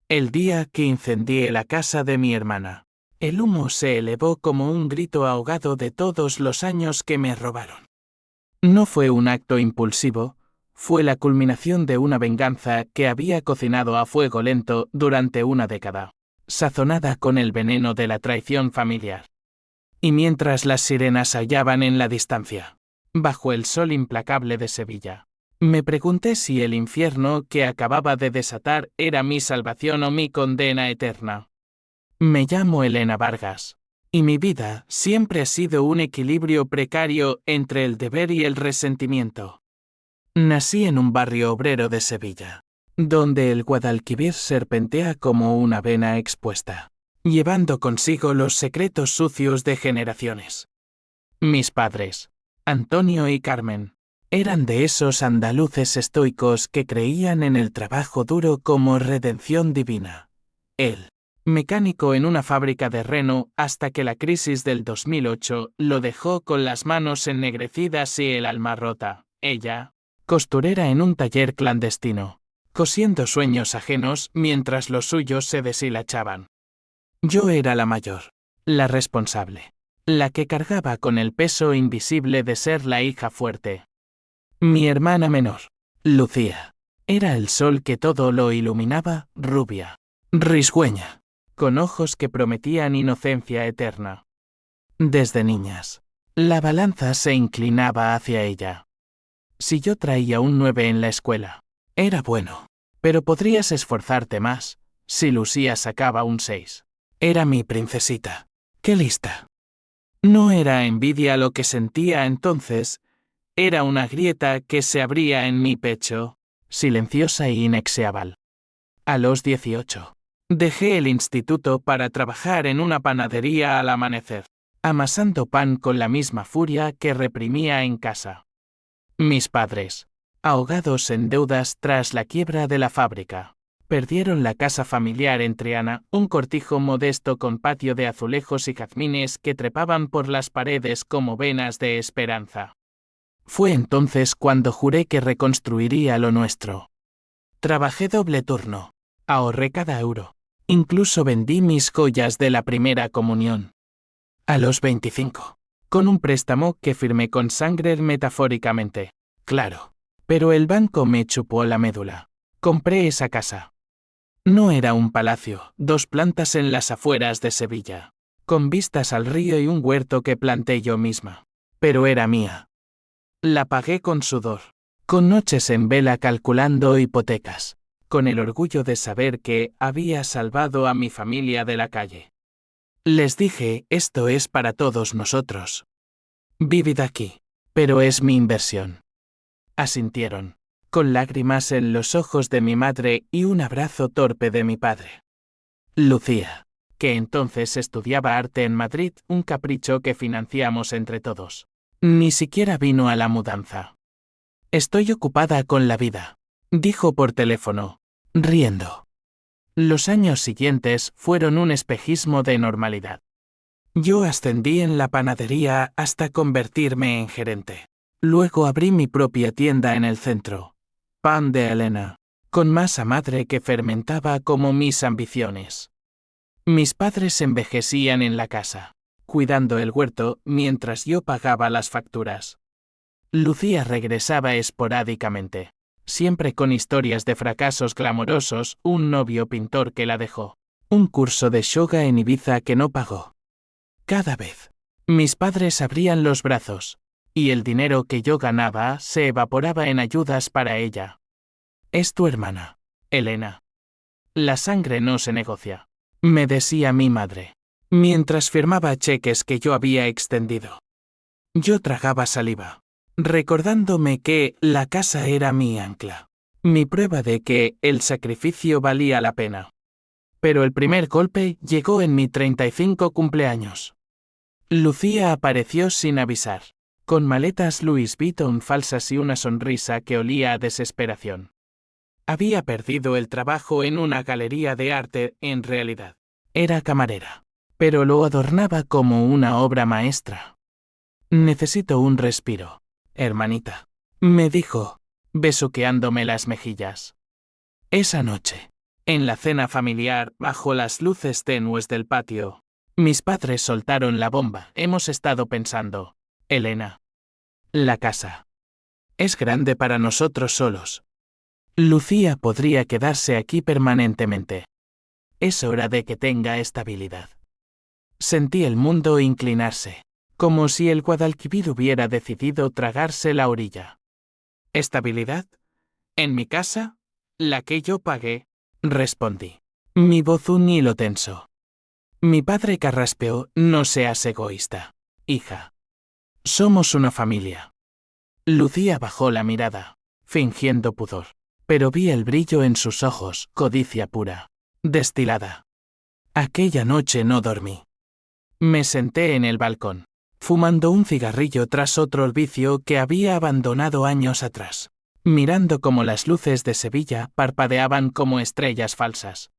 El día que incendié la casa de mi hermana. El humo se elevó como un grito ahogado de todos los años que me robaron. No fue un acto impulsivo, fue la culminación de una venganza que había cocinado a fuego lento durante una década, sazonada con el veneno de la traición familiar. Y mientras las sirenas aullaban en la distancia, bajo el sol implacable de Sevilla, me pregunté si el infierno que acababa de desatar era mi salvación o mi condena eterna. Me llamo Elena Vargas, y mi vida siempre ha sido un equilibrio precario entre el deber y el resentimiento. Nací en un barrio obrero de Sevilla, donde el Guadalquivir serpentea como una vena expuesta, llevando consigo los secretos sucios de generaciones. Mis padres, Antonio y Carmen, eran de esos andaluces estoicos que creían en el trabajo duro como redención divina. Él, mecánico en una fábrica de reno hasta que la crisis del 2008 lo dejó con las manos ennegrecidas y el alma rota. Ella, costurera en un taller clandestino, cosiendo sueños ajenos mientras los suyos se deshilachaban. Yo era la mayor, la responsable, la que cargaba con el peso invisible de ser la hija fuerte. Mi hermana menor, Lucía, era el sol que todo lo iluminaba, rubia, risueña, con ojos que prometían inocencia eterna. Desde niñas, la balanza se inclinaba hacia ella. Si yo traía un 9 en la escuela, era bueno, pero podrías esforzarte más, si Lucía sacaba un 6. Era mi princesita. ¡Qué lista! No era envidia lo que sentía entonces, era una grieta que se abría en mi pecho, silenciosa e inexorable. A los 18, dejé el instituto para trabajar en una panadería al amanecer, amasando pan con la misma furia que reprimía en casa. Mis padres, ahogados en deudas tras la quiebra de la fábrica, perdieron la casa familiar en Triana, un cortijo modesto con patio de azulejos y jazmines que trepaban por las paredes como venas de esperanza. Fue entonces cuando juré que reconstruiría lo nuestro. Trabajé doble turno, ahorré cada euro, incluso vendí mis joyas de la primera comunión. A los 25, con un préstamo que firmé con sangre metafóricamente, claro, pero el banco me chupó la médula. Compré esa casa. No era un palacio, 2 plantas en las afueras de Sevilla, con vistas al río y un huerto que planté yo misma, pero era mía. La pagué con sudor, con noches en vela calculando hipotecas, con el orgullo de saber que había salvado a mi familia de la calle. Les dije, esto es para todos nosotros. Vivid aquí, pero es mi inversión. Asintieron, con lágrimas en los ojos de mi madre y un abrazo torpe de mi padre. Lucía, que entonces estudiaba arte en Madrid, un capricho que financiamos entre todos, ni siquiera vino a la mudanza. Estoy ocupada con la vida, dijo por teléfono, riendo. Los años siguientes fueron un espejismo de normalidad. Yo ascendí en la panadería hasta convertirme en gerente. Luego abrí mi propia tienda en el centro, Pan de Elena, con masa madre que fermentaba como mis ambiciones. Mis padres envejecían en la casa, cuidando el huerto mientras yo pagaba las facturas. Lucía regresaba esporádicamente, siempre con historias de fracasos clamorosos, un novio pintor que la dejó, un curso de yoga en Ibiza que no pagó. Cada vez, mis padres abrían los brazos, y el dinero que yo ganaba se evaporaba en ayudas para ella. Es tu hermana, Elena. La sangre no se negocia, me decía mi madre, mientras firmaba cheques que yo había extendido. Yo tragaba saliva, recordándome que la casa era mi ancla, mi prueba de que el sacrificio valía la pena. Pero el primer golpe llegó en mi 35 cumpleaños. Lucía apareció sin avisar, con maletas Louis Vuitton falsas y una sonrisa que olía a desesperación. Había perdido el trabajo en una galería de arte, en realidad. Era camarera, pero lo adornaba como una obra maestra. Necesito un respiro, hermanita, me dijo, besuqueándome las mejillas. Esa noche, En la cena familiar, bajo las luces tenues del patio, mis padres soltaron la bomba. Hemos estado pensando, Elena. La casa es grande para nosotros solos. Lucía podría quedarse aquí permanentemente. Es hora de que tenga estabilidad. Sentí el mundo inclinarse, como si el Guadalquivir hubiera decidido tragarse la orilla. ¿Estabilidad? ¿En mi casa? La que yo pagué, respondí. Mi voz un hilo tenso. Mi padre carraspeó, no seas egoísta, hija. Somos una familia. Lucía bajó la mirada, fingiendo pudor, pero vi el brillo en sus ojos, codicia pura, destilada. Aquella noche no dormí. Me senté en el balcón, fumando un cigarrillo tras otro vicio que había abandonado años atrás, mirando cómo las luces de Sevilla parpadeaban como estrellas falsas.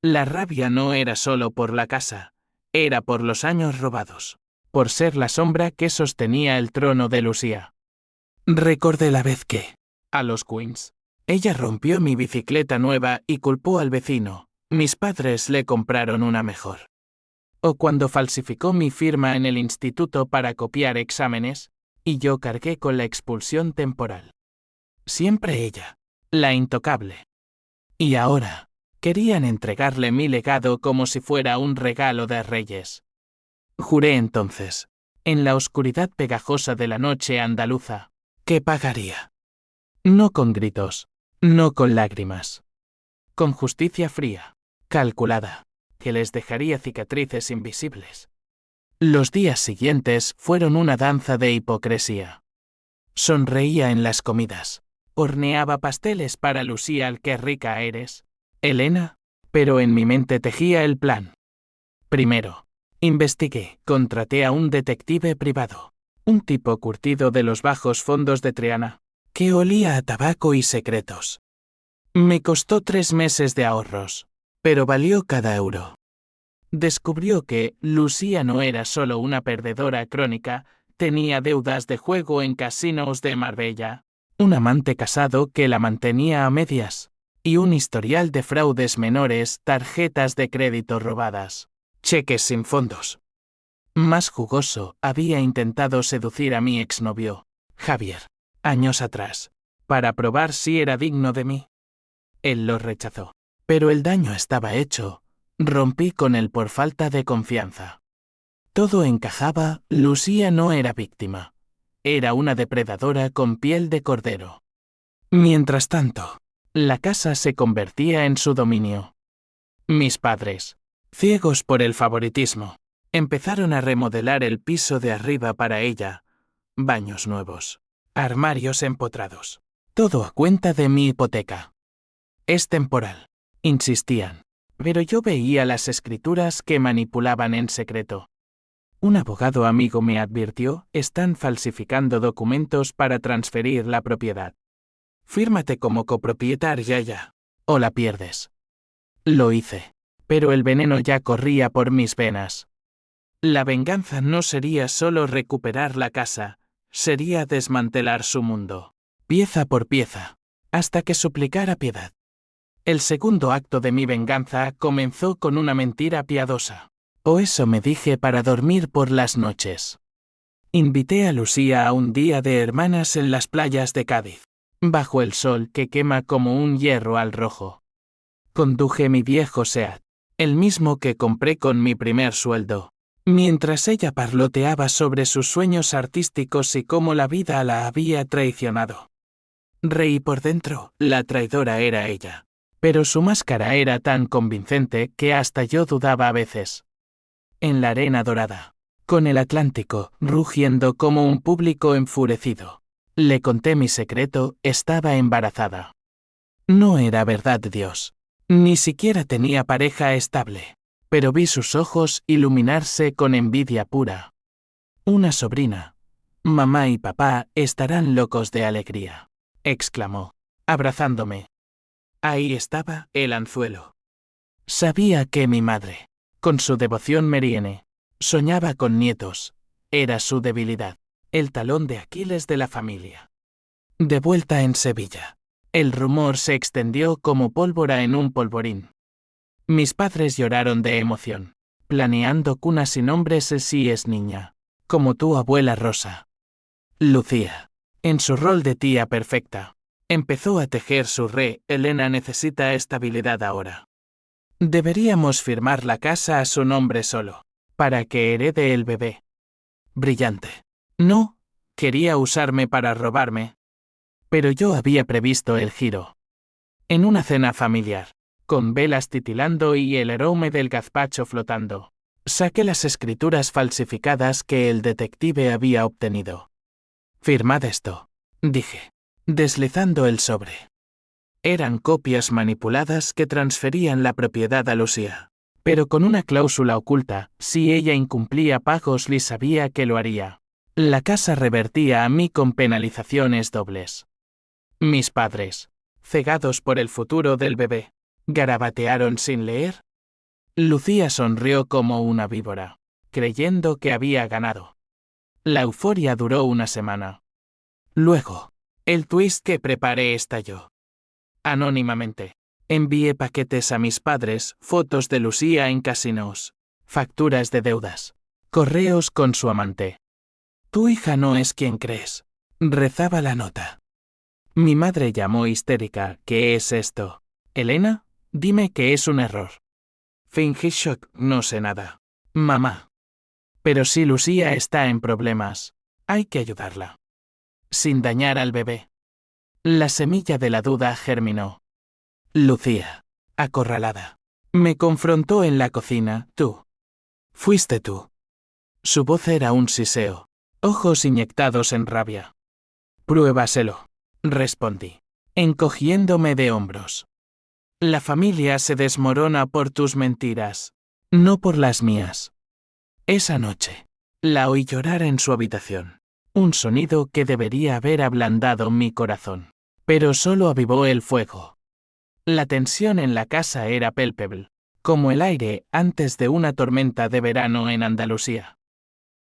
La rabia no era solo por la casa, era por los años robados, por ser la sombra que sostenía el trono de Lucía. Recordé la vez que, a los Queens, ella rompió mi bicicleta nueva y culpó al vecino. Mis padres le compraron una mejor. O cuando falsificó mi firma en el instituto para copiar exámenes, y yo cargué con la expulsión temporal. Siempre ella, la intocable. Y ahora, querían entregarle mi legado como si fuera un regalo de reyes. Juré entonces, en la oscuridad pegajosa de la noche andaluza, que pagaría. No con gritos, no con lágrimas. Con justicia fría, calculada, que les dejaría cicatrices invisibles. Los días siguientes fueron una danza de hipocresía. Sonreía en las comidas, horneaba pasteles para Lucía al qué rica eres, Elena, pero en mi mente tejía el plan. Primero, investigué, contraté a un detective privado, un tipo curtido de los bajos fondos de Triana, que olía a tabaco y secretos. Me costó 3 meses de ahorros, pero valió cada euro. Descubrió que Lucía no era solo una perdedora crónica, tenía deudas de juego en casinos de Marbella, un amante casado que la mantenía a medias, y un historial de fraudes menores, tarjetas de crédito robadas, cheques sin fondos. Más jugoso, había intentado seducir a mi exnovio, Javier, años atrás, para probar si era digno de mí. Él lo rechazó, pero el daño estaba hecho. Rompí con él por falta de confianza. Todo encajaba, Lucía no era víctima. Era una depredadora con piel de cordero. Mientras tanto, la casa se convertía en su dominio. Mis padres, ciegos por el favoritismo, empezaron a remodelar el piso de arriba para ella. Baños nuevos, armarios empotrados. Todo a cuenta de mi hipoteca. Es temporal, insistían. Pero yo veía las escrituras que manipulaban en secreto. Un abogado amigo me advirtió, están falsificando documentos para transferir la propiedad. Fírmate como copropietaria ya, o la pierdes. Lo hice, pero el veneno ya corría por mis venas. La venganza no sería solo recuperar la casa, sería desmantelar su mundo, pieza por pieza, hasta que suplicara piedad. El segundo acto de mi venganza comenzó con una mentira piadosa. O eso me dije para dormir por las noches. Invité a Lucía a un día de hermanas en las playas de Cádiz, bajo el sol que quema como un hierro al rojo. Conduje mi viejo Seat, el mismo que compré con mi primer sueldo, mientras ella parloteaba sobre sus sueños artísticos y cómo la vida la había traicionado. Reí por dentro, la traidora era ella. Pero su máscara era tan convincente que hasta yo dudaba a veces. En la arena dorada, con el Atlántico rugiendo como un público enfurecido, le conté mi secreto, estaba embarazada. No era verdad, Dios. Ni siquiera tenía pareja estable, pero vi sus ojos iluminarse con envidia pura. Una sobrina. Mamá y papá estarán locos de alegría, exclamó, abrazándome. Ahí estaba el anzuelo. Sabía que mi madre, con su devoción meriene, soñaba con nietos. Era su debilidad, el talón de Aquiles de la familia. De vuelta en Sevilla, El rumor se extendió como pólvora en un polvorín. Mis padres lloraron de emoción, planeando cunas sin nombres si es niña, como tu abuela Rosa. Lucía, en su rol de tía perfecta, empezó a tejer su Elena necesita estabilidad ahora. Deberíamos firmar la casa a su nombre solo, para que herede el bebé. Brillante. No, quería usarme para robarme. Pero yo había previsto el giro. En una cena familiar, con velas titilando y el aroma del gazpacho flotando, saqué las escrituras falsificadas que el detective había obtenido. Firmad esto, dije, deslizando el sobre. Eran copias manipuladas que transferían la propiedad a Lucía, pero con una cláusula oculta, si ella incumplía pagos Lee sabía que lo haría. La casa revertía a mí con penalizaciones dobles. Mis padres, cegados por el futuro del bebé, garabatearon sin leer. Lucía sonrió como una víbora, creyendo que había ganado. La euforia duró una semana. Luego, el twist que preparé estalló. Anónimamente, envié paquetes a mis padres, fotos de Lucía en casinos, facturas de deudas, correos con su amante. Tu hija no es quien crees, rezaba la nota. Mi madre llamó histérica. ¿Qué es esto? Elena, dime que es un error. Fingí shock, no sé nada. Mamá. Pero si Lucía está en problemas, hay que ayudarla. Sin dañar al bebé. La semilla de la duda germinó. Lucía, acorralada, me confrontó en la cocina. Tú. Fuiste tú. Su voz era un siseo, ojos inyectados en rabia. Pruébaselo, respondí, encogiéndome de hombros. La familia se desmorona por tus mentiras, no por las mías. Esa noche, la oí llorar en su habitación, un sonido que debería haber ablandado mi corazón, pero solo avivó el fuego. La tensión en la casa era palpable, como el aire antes de una tormenta de verano en Andalucía.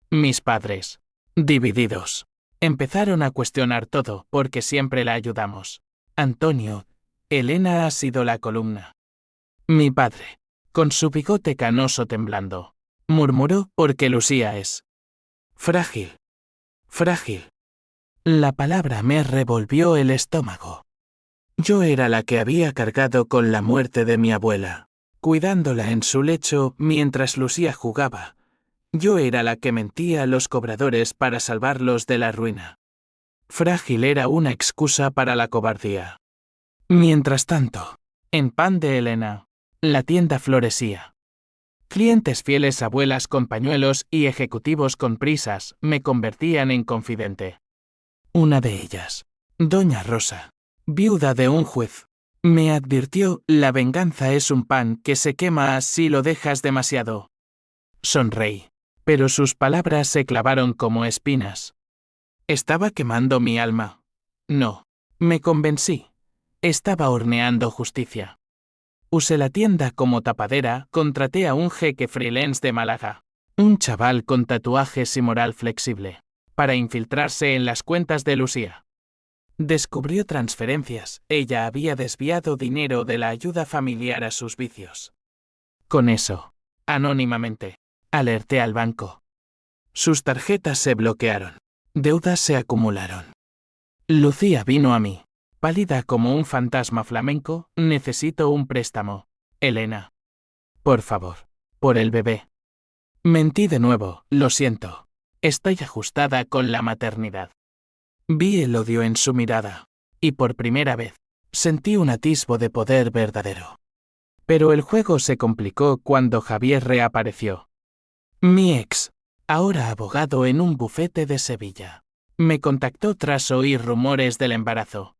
Mis padres, divididos, empezaron a cuestionar todo porque siempre la ayudamos. Antonio, Elena ha sido la columna. Mi padre, con su bigote canoso temblando, murmuró porque Lucía es frágil. Frágil. La palabra me revolvió el estómago. Yo era la que había cargado con la muerte de mi abuela, cuidándola en su lecho mientras Lucía jugaba. Yo era la que mentía a los cobradores para salvarlos de la ruina. Frágil era una excusa para la cobardía. Mientras tanto, en Pan de Elena, la tienda florecía. Clientes fieles, abuelas con pañuelos y ejecutivos con prisas me convertían en confidente. Una de ellas, Doña Rosa, viuda de un juez, me advirtió: la venganza es un pan que se quema si lo dejas demasiado. Sonreí, pero sus palabras se clavaron como espinas. ¿Estaba quemando mi alma? No, me convencí. Estaba horneando justicia. Usé la tienda como tapadera, contraté a un jeque freelance de Málaga, un chaval con tatuajes y moral flexible, para infiltrarse en las cuentas de Lucía. Descubrió transferencias, ella había desviado dinero de la ayuda familiar a sus vicios. Con eso, anónimamente, alerté al banco. Sus tarjetas se bloquearon, deudas se acumularon. Lucía vino a mí, pálida como un fantasma flamenco: necesito un préstamo, Elena. Por favor, por el bebé. Mentí de nuevo, lo siento. Estoy ajustada con la maternidad. Vi el odio en su mirada, y por primera vez, sentí un atisbo de poder verdadero. Pero el juego se complicó cuando Javier reapareció. Mi ex, ahora abogado en un bufete de Sevilla, me contactó tras oír rumores del embarazo.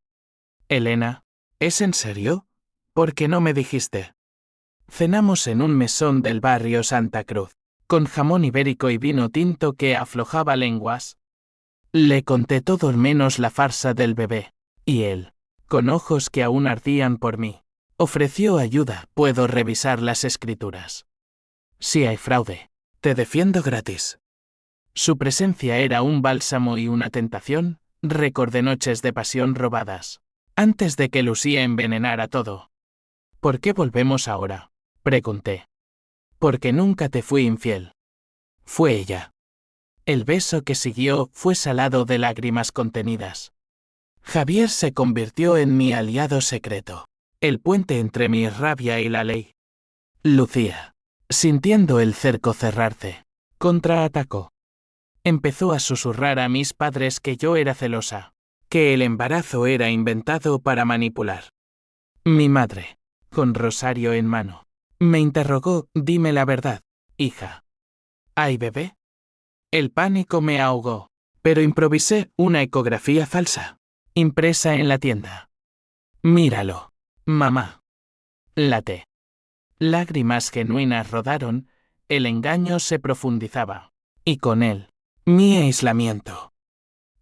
Elena, ¿es en serio? ¿Por qué no me dijiste? Cenamos en un mesón del barrio Santa Cruz, con jamón ibérico y vino tinto que aflojaba lenguas. Le conté todo menos la farsa del bebé, y él, con ojos que aún ardían por mí, ofreció ayuda: puedo revisar las escrituras. Si hay fraude, te defiendo gratis. Su presencia era un bálsamo y una tentación. Recordé noches de pasión robadas, antes de que Lucía envenenara todo. ¿Por qué volvemos ahora?, pregunté. Porque nunca te fui infiel. Fue ella. El beso que siguió fue salado de lágrimas contenidas. Javier se convirtió en mi aliado secreto, el puente entre mi rabia y la ley. Lucía, sintiendo el cerco cerrarse, contraatacó. Empezó a susurrar a mis padres que yo era celosa, que el embarazo era inventado para manipular. Mi madre, con rosario en mano, me interrogó: dime la verdad, hija. ¿Hay bebé? El pánico me ahogó, pero improvisé una ecografía falsa, impresa en la tienda. Míralo, mamá. Late. Lágrimas genuinas rodaron, el engaño se profundizaba, y con él, mi aislamiento.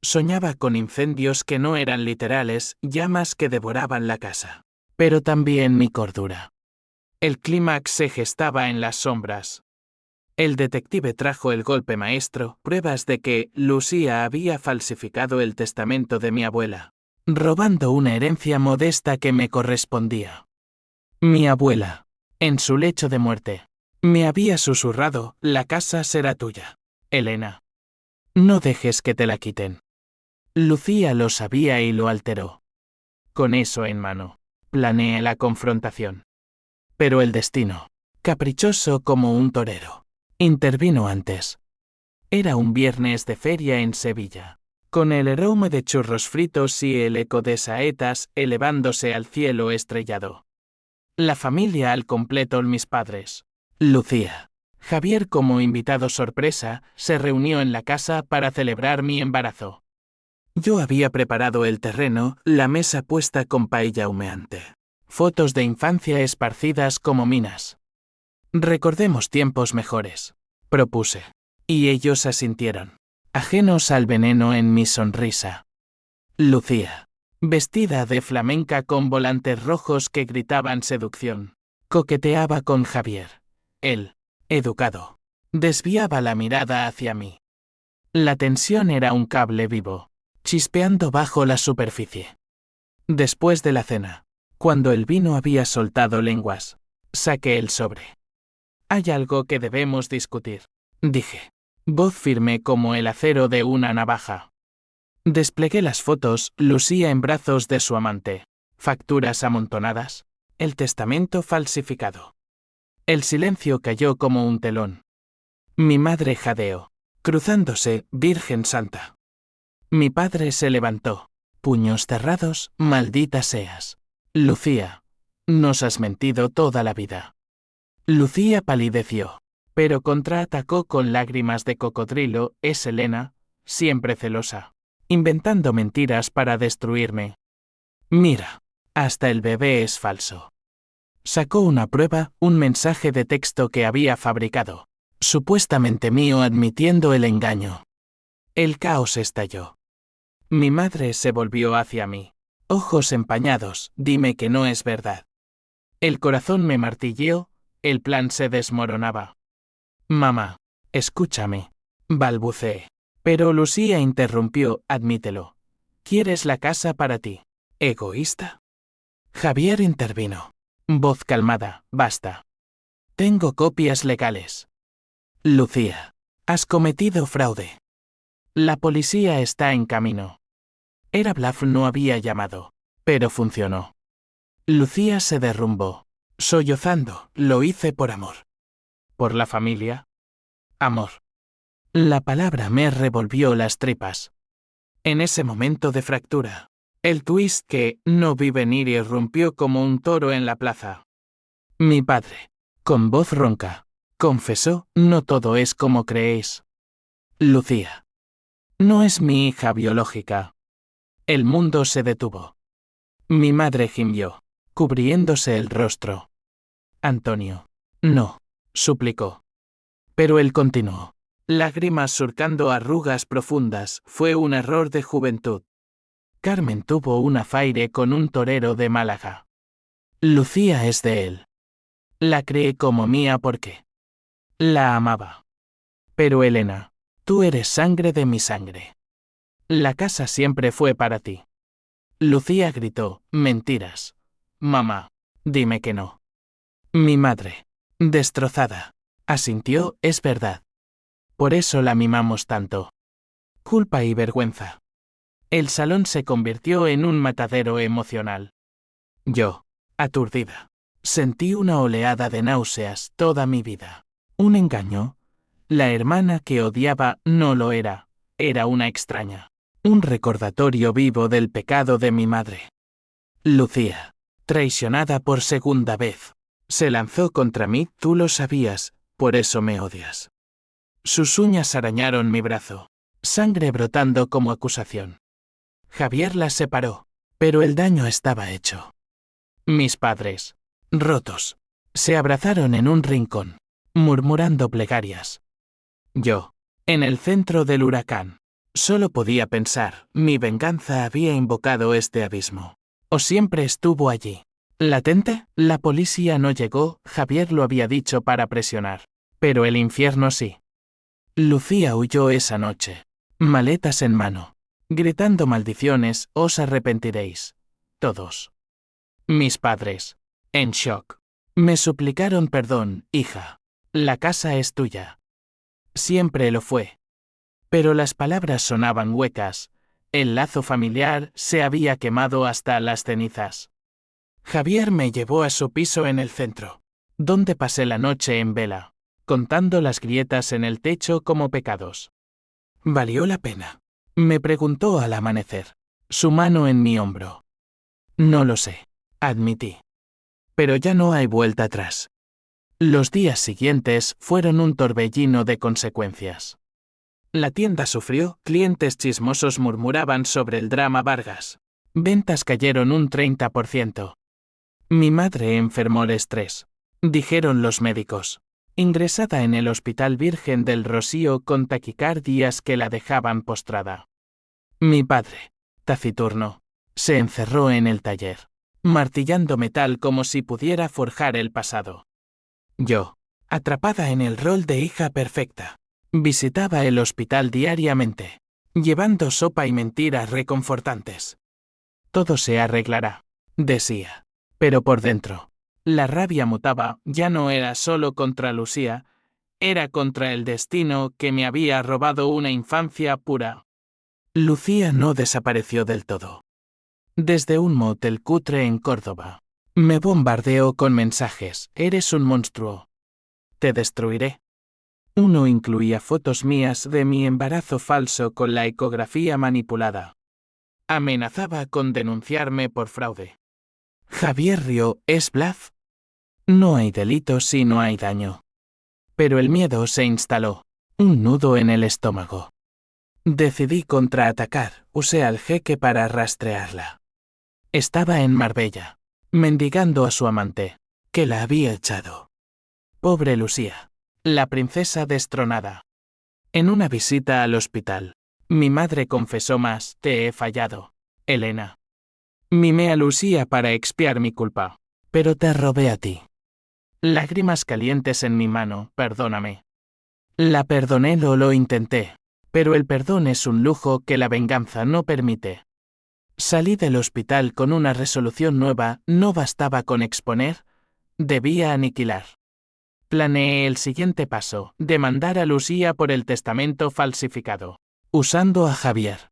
Soñaba con incendios que no eran literales, llamas que devoraban la casa, pero también mi cordura. El clímax se gestaba en las sombras. El detective trajo el golpe maestro, pruebas de que Lucía había falsificado el testamento de mi abuela, robando una herencia modesta que me correspondía. Mi abuela, en su lecho de muerte, me había susurrado: la casa será tuya, Elena. No dejes que te la quiten. Lucía lo sabía y lo alteró. Con eso en mano, planeé la confrontación. Pero el destino, caprichoso como un torero, intervino antes. Era un viernes de feria en Sevilla, con el aroma de churros fritos y el eco de saetas elevándose al cielo estrellado. La familia al completo, mis padres, Lucía, Javier como invitado sorpresa, se reunió en la casa para celebrar mi embarazo. Yo había preparado el terreno, la mesa puesta con paella humeante, fotos de infancia esparcidas como minas. Recordemos tiempos mejores, propuse. Y ellos asintieron, ajenos al veneno en mi sonrisa. Lucía, vestida de flamenca con volantes rojos que gritaban seducción, coqueteaba con Javier. Él, educado, desviaba la mirada hacia mí. La tensión era un cable vivo, chispeando bajo la superficie. Después de la cena, cuando el vino había soltado lenguas, saqué el sobre. Hay algo que debemos discutir, dije, voz firme como el acero de una navaja. Desplegué las fotos, Lucía en brazos de su amante, facturas amontonadas, el testamento falsificado. El silencio cayó como un telón. Mi madre jadeó, cruzándose: Virgen Santa. Mi padre se levantó, puños cerrados: maldita seas, Lucía. Nos has mentido toda la vida. Lucía palideció, pero contraatacó con lágrimas de cocodrilo: es Elena, siempre celosa, inventando mentiras para destruirme. Mira, hasta el bebé es falso. Sacó una prueba, un mensaje de texto que había fabricado, supuestamente mío, admitiendo el engaño. El caos estalló. Mi madre se volvió hacia mí, ojos empañados: dime que no es verdad. El corazón me martilleó, el plan se desmoronaba. Mamá, escúchame, balbuceé. Pero Lucía interrumpió: admítelo. ¿Quieres la casa para ti, egoísta? Javier intervino. Voz calmada: basta. Tengo copias legales. Lucía, has cometido fraude. La policía está en camino. Era bluff, no había llamado, pero funcionó. Lucía se derrumbó, sollozando: lo hice por amor. ¿Por la familia? Amor. La palabra me revolvió las tripas. En ese momento de fractura, el twist que no vi venir irrumpió como un toro en la plaza. Mi padre, con voz ronca, confesó: no todo es como creéis. Lucía. No es mi hija biológica. El mundo se detuvo. Mi madre gimió, cubriéndose el rostro. Antonio. No, suplicó. Pero él continuó, lágrimas surcando arrugas profundas: fue un error de juventud. Carmen tuvo un afaire con un torero de Málaga. Lucía es de él. La creé como mía porque la amaba. Pero Elena, tú eres sangre de mi sangre. La casa siempre fue para ti. Lucía gritó, mentiras. Mamá, dime que no. Mi madre, destrozada, asintió, es verdad. Por eso la mimamos tanto. Culpa y vergüenza. El salón se convirtió en un matadero emocional. Yo, aturdida, sentí una oleada de náuseas toda mi vida. Un engaño. La hermana que odiaba no lo era, era una extraña. Un recordatorio vivo del pecado de mi madre. Lucía, traicionada por segunda vez, se lanzó contra mí, tú lo sabías, por eso me odias. Sus uñas arañaron mi brazo, sangre brotando como acusación. Javier las separó, pero el daño estaba hecho. Mis padres, rotos, se abrazaron en un rincón, murmurando plegarias. Yo, en el centro del huracán, solo podía pensar, mi venganza había invocado este abismo. ¿O siempre estuvo allí? ¿Latente? La policía no llegó, Javier lo había dicho para presionar. Pero el infierno sí. Lucía huyó esa noche, maletas en mano, gritando maldiciones, os arrepentiréis. Todos. Mis padres, en shock, me suplicaron perdón, hija. La casa es tuya. Siempre lo fue. Pero las palabras sonaban huecas, el lazo familiar se había quemado hasta las cenizas. Javier me llevó a su piso en el centro, donde pasé la noche en vela, contando las grietas en el techo como pecados. ¿Valió la pena? Me preguntó al amanecer, su mano en mi hombro. No lo sé, admití. Pero ya no hay vuelta atrás. Los días siguientes fueron un torbellino de consecuencias. La tienda sufrió, clientes chismosos murmuraban sobre el drama Vargas. Ventas cayeron un 30%. Mi madre enfermó de estrés, dijeron los médicos. Ingresada en el Hospital Virgen del Rocío con taquicardias que la dejaban postrada. Mi padre, taciturno, se encerró en el taller, martillando metal como si pudiera forjar el pasado. Yo, atrapada en el rol de hija perfecta, visitaba el hospital diariamente, llevando sopa y mentiras reconfortantes. Todo se arreglará, decía. Pero por dentro, la rabia mutaba, ya no era solo contra Lucía, era contra el destino que me había robado una infancia pura. Lucía no desapareció del todo. Desde un motel cutre en Córdoba, me bombardeó con mensajes, eres un monstruo. Te destruiré. Uno incluía fotos mías de mi embarazo falso con la ecografía manipulada. Amenazaba con denunciarme por fraude. Javier rió, ¿es bluff? No hay delito si no hay daño. Pero el miedo se instaló, un nudo en el estómago. Decidí contraatacar, usé al jeque para rastrearla. Estaba en Marbella, mendigando a su amante, que la había echado. Pobre Lucía, la princesa destronada. En una visita al hospital, mi madre confesó más, te he fallado, Elena. Mimé a Lucía para expiar mi culpa, pero te robé a ti. Lágrimas calientes en mi mano, perdóname. La perdoné, lo intenté, pero el perdón es un lujo que la venganza no permite. Salí del hospital con una resolución nueva, no bastaba con exponer, debía aniquilar. Planeé el siguiente paso, demandar a Lucía por el testamento falsificado, usando a Javier.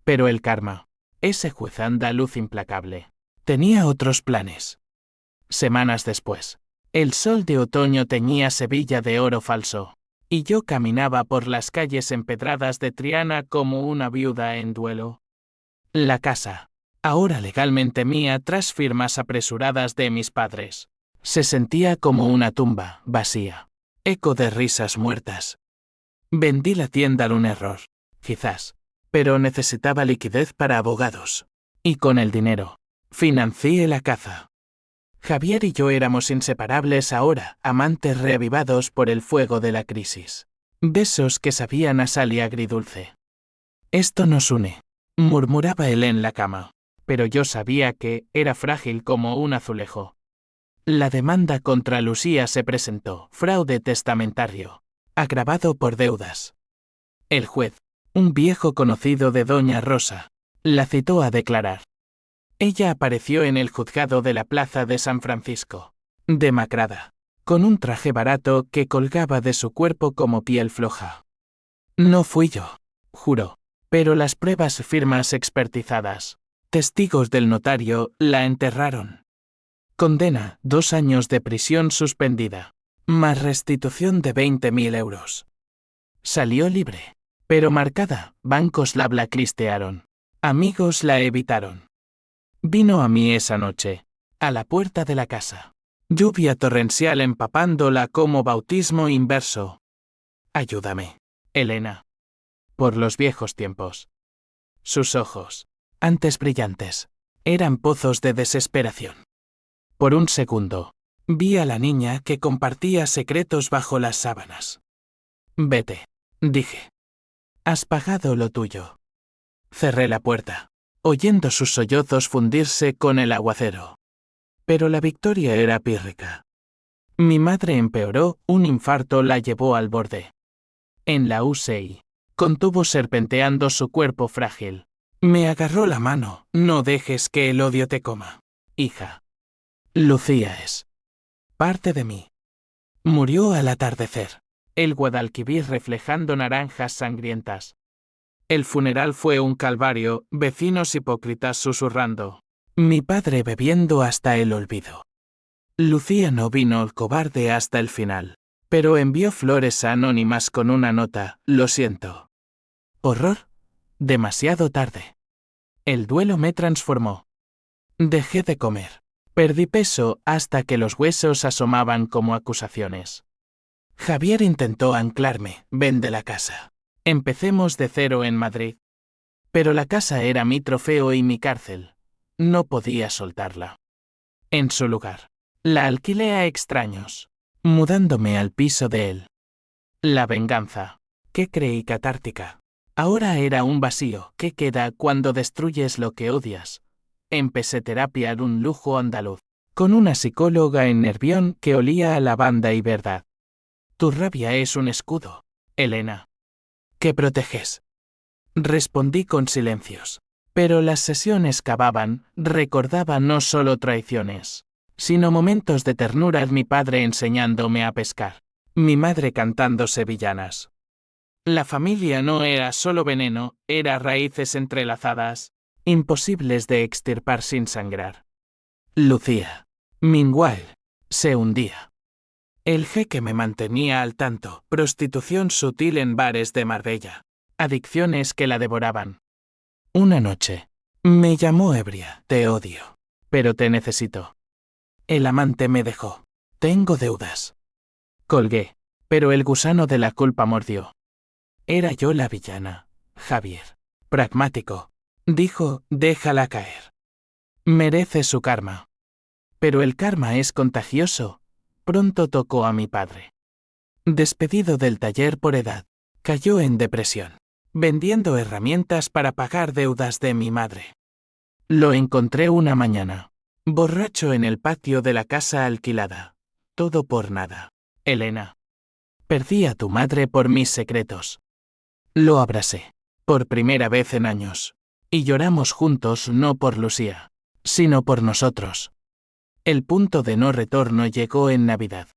Pero el karma, ese juez andaluz implacable, tenía otros planes. Semanas después, el sol de otoño teñía Sevilla de oro falso, y yo caminaba por las calles empedradas de Triana como una viuda en duelo. La casa, ahora legalmente mía tras firmas apresuradas de mis padres, se sentía como una tumba, vacía, eco de risas muertas. Vendí la tienda en un error, quizás, pero necesitaba liquidez para abogados. Y con el dinero, financié la caza. Javier y yo éramos inseparables ahora, amantes reavivados por el fuego de la crisis. Besos que sabían a sal y agridulce. Esto nos une, murmuraba él en la cama, pero yo sabía que era frágil como un azulejo. La demanda contra Lucía se presentó, fraude testamentario, agravado por deudas. El juez, un viejo conocido de Doña Rosa, la citó a declarar. Ella apareció en el juzgado de la plaza de San Francisco, demacrada, con un traje barato que colgaba de su cuerpo como piel floja. No fui yo, juró, pero las pruebas firmas expertizadas, testigos del notario, la enterraron. Condena, 2 años de prisión suspendida, más restitución de 20.000 euros. Salió libre, pero marcada, bancos la blacklistearon, amigos la evitaron. Vino a mí esa noche, a la puerta de la casa. Lluvia torrencial empapándola como bautismo inverso. Ayúdame, Elena. Por los viejos tiempos. Sus ojos, antes brillantes, eran pozos de desesperación. Por un segundo, vi a la niña que compartía secretos bajo las sábanas. Vete, dije. Has pagado lo tuyo. Cerré la puerta, oyendo sus sollozos fundirse con el aguacero. Pero la victoria era pírrica. Mi madre empeoró, un infarto la llevó al borde. En la UCI, con tubos serpenteando su cuerpo frágil. Me agarró la mano. No dejes que el odio te coma, hija. Lucía es parte de mí. Murió al atardecer, el Guadalquivir reflejando naranjas sangrientas. El funeral fue un calvario, vecinos hipócritas susurrando. Mi padre bebiendo hasta el olvido. Lucía no vino el cobarde hasta el final, pero envió flores anónimas con una nota, lo siento. Horror. Demasiado tarde. El duelo me transformó. Dejé de comer. Perdí peso hasta que los huesos asomaban como acusaciones. Javier intentó anclarme, vende la casa. Empecemos de cero en Madrid. Pero la casa era mi trofeo y mi cárcel. No podía soltarla. En su lugar, la alquilé a extraños, mudándome al piso de él. La venganza, que creí catártica, ahora era un vacío que queda cuando destruyes lo que odias. Empecé terapia en un lujo andaluz, con una psicóloga en Nervión que olía a lavanda y verdad. Tu rabia es un escudo, Elena. ¿Qué proteges? Respondí con silencios. Pero las sesiones cavaban, recordaba no solo traiciones, sino momentos de ternura en mi padre enseñándome a pescar, mi madre cantando sevillanas. La familia no era solo veneno, era raíces entrelazadas, imposibles de extirpar sin sangrar. Lucía, Mingual, se hundía. El jeque me mantenía al tanto, prostitución sutil en bares de Marbella, adicciones que la devoraban. Una noche, me llamó ebria, te odio, pero te necesito. El amante me dejó. Tengo deudas. Colgué, pero el gusano de la culpa mordió. Era yo la villana, Javier. Pragmático. Dijo, déjala caer. Merece su karma. Pero el karma es contagioso. Pronto tocó a mi padre. Despedido del taller por edad, cayó en depresión, vendiendo herramientas para pagar deudas de mi madre. Lo encontré una mañana, borracho en el patio de la casa alquilada. Todo por nada, Elena. Perdí a tu madre por mis secretos. Lo abracé, por primera vez en años, y lloramos juntos no por Lucía, sino por nosotros. El punto de no retorno llegó en Navidad.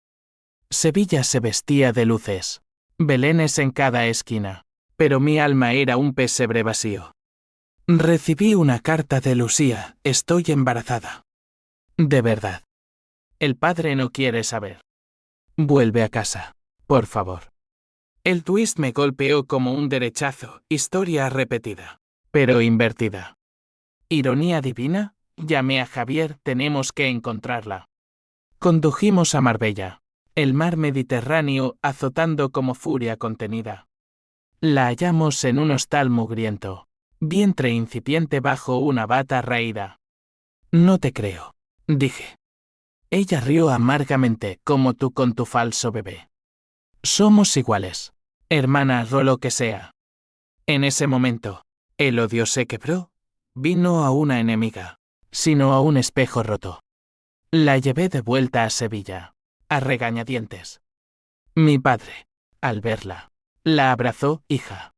Sevilla se vestía de luces, belenes en cada esquina, pero mi alma era un pesebre vacío. Recibí una carta de Lucía, estoy embarazada. De verdad. El padre no quiere saber. Vuelve a casa, por favor. El twist me golpeó como un derechazo, historia repetida, pero invertida. ¿Ironía divina? Llamé a Javier, tenemos que encontrarla. Condujimos a Marbella, el mar Mediterráneo azotando como furia contenida. La hallamos en un hostal mugriento, vientre incipiente bajo una bata raída. No te creo, dije. Ella rió amargamente, como tú con tu falso bebé. Somos iguales, hermanas o lo que sea. En ese momento, el odio se quebró, vino a una enemiga, sino a un espejo roto. La llevé de vuelta a Sevilla, a regañadientes. Mi padre, al verla, la abrazó, hija.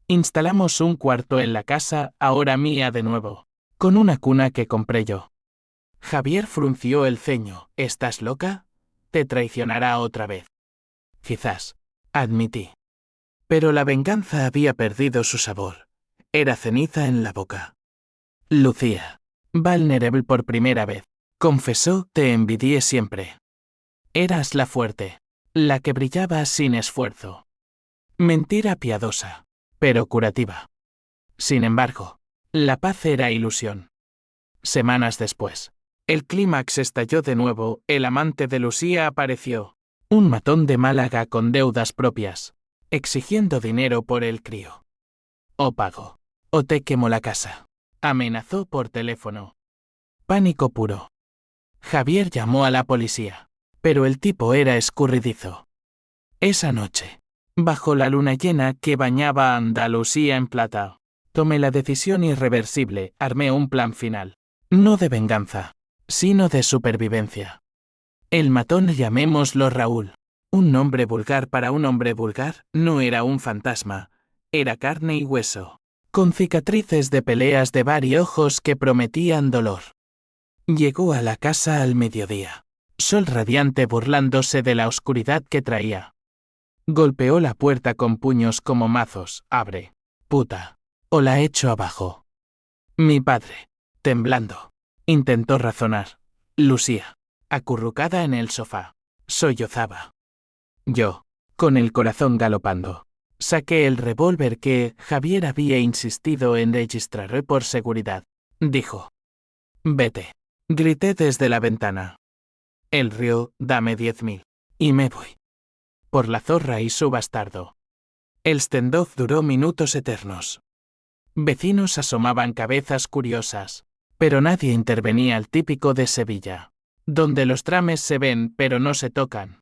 Instalamos un cuarto en la casa, ahora mía de nuevo. con una cuna que compré yo. Javier frunció el ceño. ¿Estás loca? Te traicionará otra vez. Quizás, admití. Pero la venganza había perdido su sabor. Era ceniza en la boca. Lucía, vulnerable por primera vez, confesó, te envidié siempre. Eras la fuerte, la que brillaba sin esfuerzo. Mentira piadosa, pero curativa. Sin embargo, la paz era ilusión. Semanas después, el clímax estalló de nuevo, el amante de Lucía apareció. Un matón de Málaga con deudas propias, exigiendo dinero por el crío. O pago, o te quemo la casa. Amenazó por teléfono. Pánico puro. Javier llamó a la policía, pero el tipo era escurridizo. Esa noche, bajo la luna llena que bañaba a Andalucía en plata, tomé la decisión irreversible, armé un plan final. No de venganza, sino de supervivencia. El matón, llamémoslo Raúl. Un nombre vulgar para un hombre vulgar, no era un fantasma, era carne y hueso, con cicatrices de peleas de bar y ojos que prometían dolor. Llegó a la casa al mediodía, sol radiante burlándose de la oscuridad que traía. Golpeó la puerta con puños como mazos, abre, puta, o la echo abajo. Mi padre, temblando, intentó razonar. Lucía, acurrucada en el sofá, sollozaba. Yo, con el corazón galopando, saqué el revólver que Javier había insistido en registrar por seguridad. Dijo. Vete. Grité desde la ventana. Él rió, dame 10.000. Y me voy. Por la zorra y su bastardo. El standoff duró minutos eternos. Vecinos asomaban cabezas curiosas, pero nadie intervenía, al típico de Sevilla, donde los trames se ven pero no se tocan.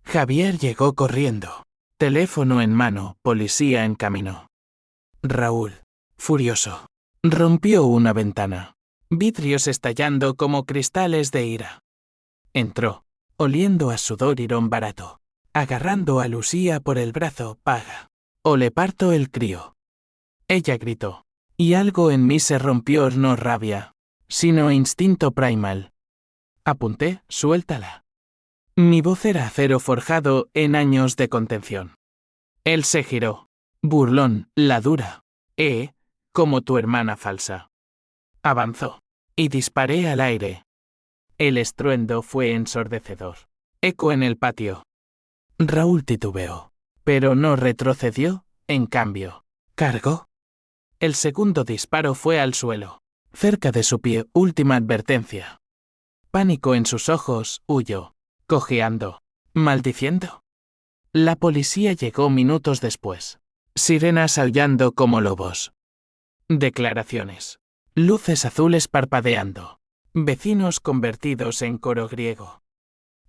Javier llegó corriendo, teléfono en mano, policía en camino. Raúl, furioso, rompió una ventana, vidrios estallando como cristales de ira. Entró, oliendo a sudor irón barato, agarrando a Lucía por el brazo, paga, o le parto el crío. Ella gritó, y algo en mí se rompió, no rabia, sino instinto primal. Apunté, suéltala. Mi voz era acero forjado en años de contención. Él se giró. Burlón, la dura. Como tu hermana falsa. Avanzó. Y disparé al aire. El estruendo fue ensordecedor. Eco en el patio. Raúl titubeó. Pero no retrocedió, en cambio. Cargó. El segundo disparo fue al suelo. Cerca de su pie, última advertencia. Pánico en sus ojos, huyó. Cojeando. Maldiciendo. La policía llegó minutos después. Sirenas aullando como lobos. Declaraciones. Luces azules parpadeando. Vecinos convertidos en coro griego.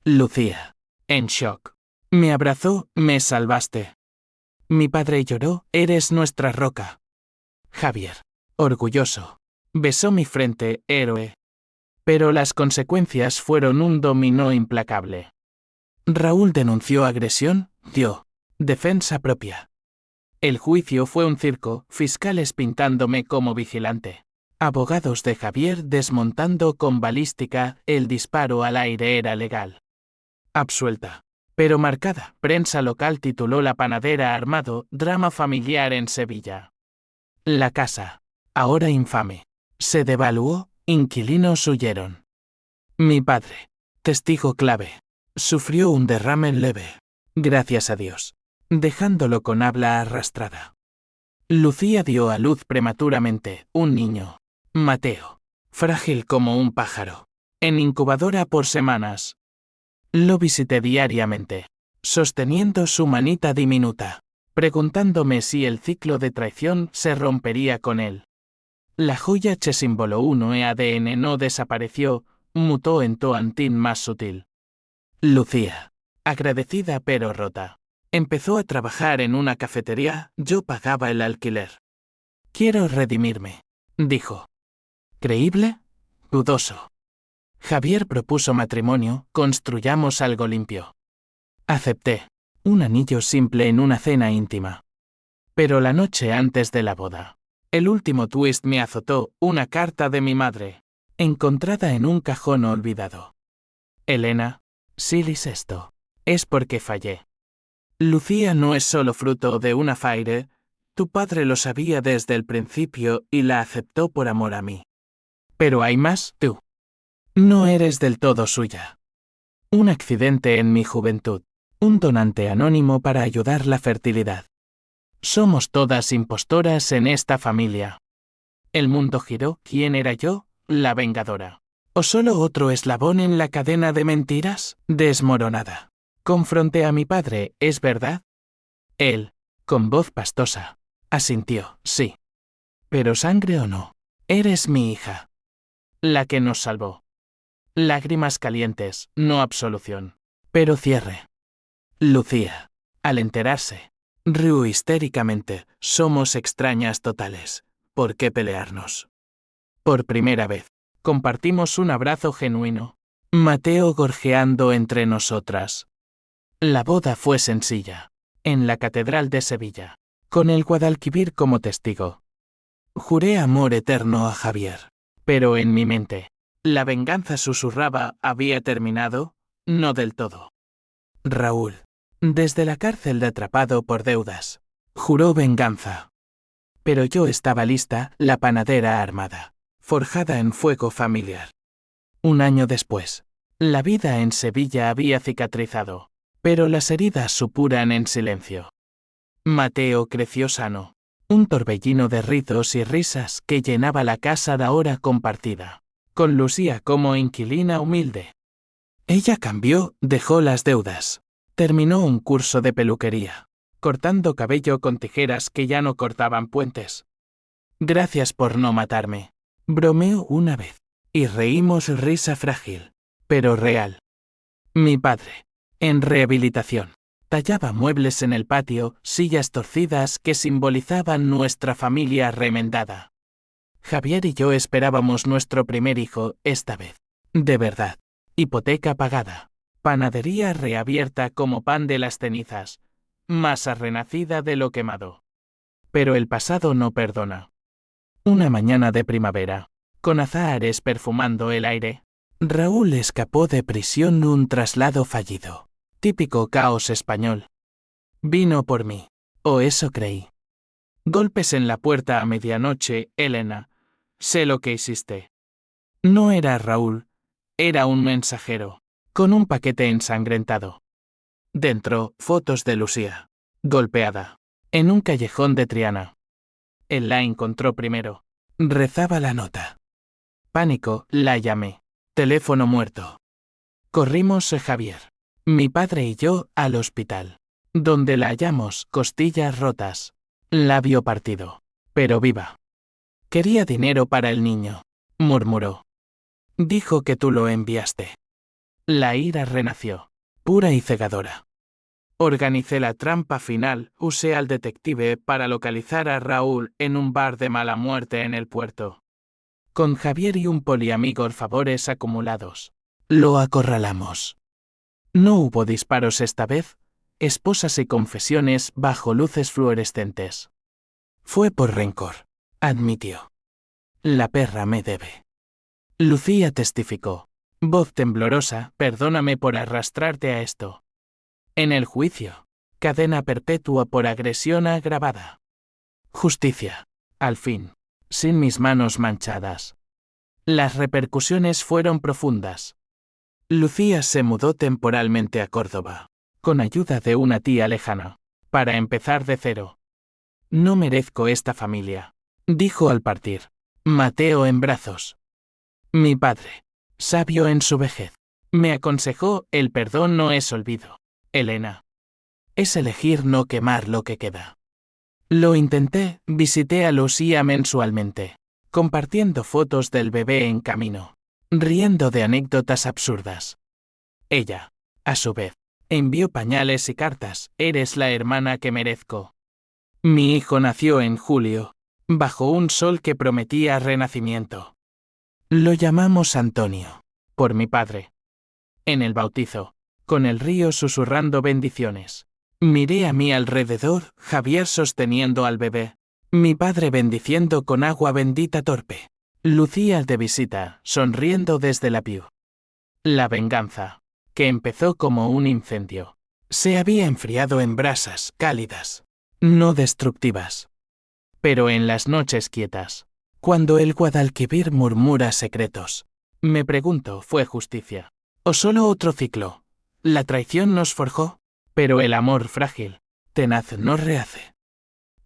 Lucía. En shock. Me abrazó, me salvaste. Mi padre lloró, eres nuestra roca. Javier. Orgulloso. Besó mi frente, héroe. Pero las consecuencias fueron un dominó implacable. Raúl denunció agresión, dio defensa propia. El juicio fue un circo, fiscales pintándome como vigilante. Abogados de Javier desmontando con balística, el disparo al aire era legal. Absuelta, pero marcada. Prensa local tituló La panadera armado, drama familiar en Sevilla. La casa, ahora infame, se devaluó, inquilinos huyeron. Mi padre, testigo clave, sufrió un derrame leve, gracias a Dios, dejándolo con habla arrastrada. Lucía dio a luz prematuramente, un niño, Mateo, frágil como un pájaro, en incubadora por semanas. Lo visité diariamente, sosteniendo su manita diminuta, preguntándome si el ciclo de traición se rompería con él. La joya che símbolo 1 ADN no desapareció, mutó en toantín más sutil. Lucía, agradecida pero rota, empezó a trabajar en una cafetería, yo pagaba el alquiler. Quiero redimirme, dijo. ¿Creíble? Dudoso. Javier propuso matrimonio, construyamos algo limpio. Acepté, un anillo simple en una cena íntima. Pero la noche antes de la boda, El último twist me azotó, una carta de mi madre, encontrada en un cajón olvidado. Elena, si lis esto, es porque fallé. Lucía no es solo fruto de un affaire, tu padre lo sabía desde el principio y la aceptó por amor a mí. Pero hay más, tú. No eres del todo suya. Un accidente en mi juventud, un donante anónimo para ayudar la fertilidad. Somos todas impostoras en esta familia. El mundo giró, ¿quién era yo? La vengadora. ¿O solo otro eslabón en la cadena de mentiras? Desmoronada. Confronté a mi padre, ¿es verdad? Él, con voz pastosa, asintió, sí. Pero sangre o no, eres mi hija. La que nos salvó. Lágrimas calientes, no absolución. Pero cierre. Lucía, al enterarse, rió histéricamente, somos extrañas totales. ¿Por qué pelearnos? Por primera vez, compartimos un abrazo genuino. Mateo gorjeando entre nosotras. La boda fue sencilla, en la Catedral de Sevilla, con el Guadalquivir como testigo. Juré amor eterno a Javier, pero en mi mente, la venganza susurraba, ¿había terminado? No del todo. Raúl, desde la cárcel de atrapado por deudas, juró venganza. Pero yo estaba lista, la panadera armada, forjada en fuego familiar. Un año después, la vida en Sevilla había cicatrizado, pero las heridas supuran en silencio. Mateo creció sano, un torbellino de rizos y risas que llenaba la casa ahora compartida, con Lucía como inquilina humilde. Ella cambió, dejó las deudas, terminó un curso de peluquería, cortando cabello con tijeras que ya no cortaban puentes. Gracias por no matarme, bromeó una vez, y reímos risa frágil, pero real. Mi padre, en rehabilitación, tallaba muebles en el patio, sillas torcidas que simbolizaban nuestra familia remendada. Javier y yo esperábamos nuestro primer hijo, esta vez. De verdad. Hipoteca pagada. Panadería reabierta como pan de las cenizas. Masa renacida de lo quemado. Pero el pasado no perdona. Una mañana de primavera, con azahares perfumando el aire, Raúl escapó de prisión un traslado fallido. Típico caos español. Vino por mí. O eso creí. Golpes en la puerta a medianoche, Elena. Sé lo que hiciste. No era Raúl. Era un mensajero. Con un paquete ensangrentado. Dentro, fotos de Lucía. Golpeada. En un callejón de Triana. Él la encontró primero. Rezaba la nota. Pánico, la llamé. Teléfono muerto. Corrimos Javier, mi padre y yo, al hospital. Donde la hallamos, costillas rotas. Labio partido. Pero viva. Quería dinero para el niño. Murmuró. Dijo que tú lo enviaste. La ira renació. Pura y cegadora. Organicé la trampa final, usé al detective para localizar a Raúl en un bar de mala muerte en el puerto. Con Javier y un poliamigo favores acumulados. Lo acorralamos. No hubo disparos esta vez, esposas y confesiones bajo luces fluorescentes. Fue por rencor, admitió. La perra me debe. Lucía testificó, voz temblorosa, perdóname por arrastrarte a esto. En el juicio, cadena perpetua por agresión agravada. Justicia, al fin, sin mis manos manchadas. Las repercusiones fueron profundas. Lucía se mudó temporalmente a Córdoba, con ayuda de una tía lejana, para empezar de cero. No merezco esta familia, dijo al partir. Mateo en brazos. Mi padre, sabio en su vejez, me aconsejó, el perdón no es olvido, Elena. Es elegir no quemar lo que queda. Lo intenté, visité a Lucía mensualmente, compartiendo fotos del bebé en camino, riendo de anécdotas absurdas. Ella, a su vez, envió pañales y cartas, eres la hermana que merezco. Mi hijo nació en julio, bajo un sol que prometía renacimiento. Lo llamamos Antonio, por mi padre. En el bautizo, con el río susurrando bendiciones, miré a mi alrededor, Javier sosteniendo al bebé, Mi padre bendiciendo con agua bendita torpe. Lucía de visita, sonriendo desde la piu. La venganza, que empezó como un incendio, se había enfriado en brasas cálidas, no destructivas. Pero en las noches quietas, cuando el Guadalquivir murmura secretos, me pregunto, ¿fue justicia? ¿O solo otro ciclo? La traición nos forjó, pero el amor frágil, tenaz nos rehace.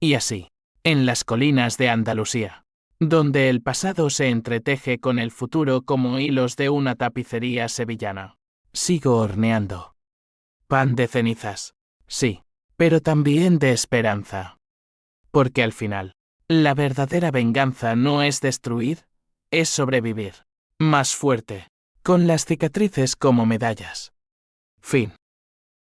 Y así, en las colinas de Andalucía, donde el pasado se entreteje con el futuro como hilos de una tapicería sevillana, sigo horneando. Pan de cenizas, sí, pero también de esperanza. Porque al final, la verdadera venganza no es destruir, es sobrevivir, más fuerte, con las cicatrices como medallas. Fin.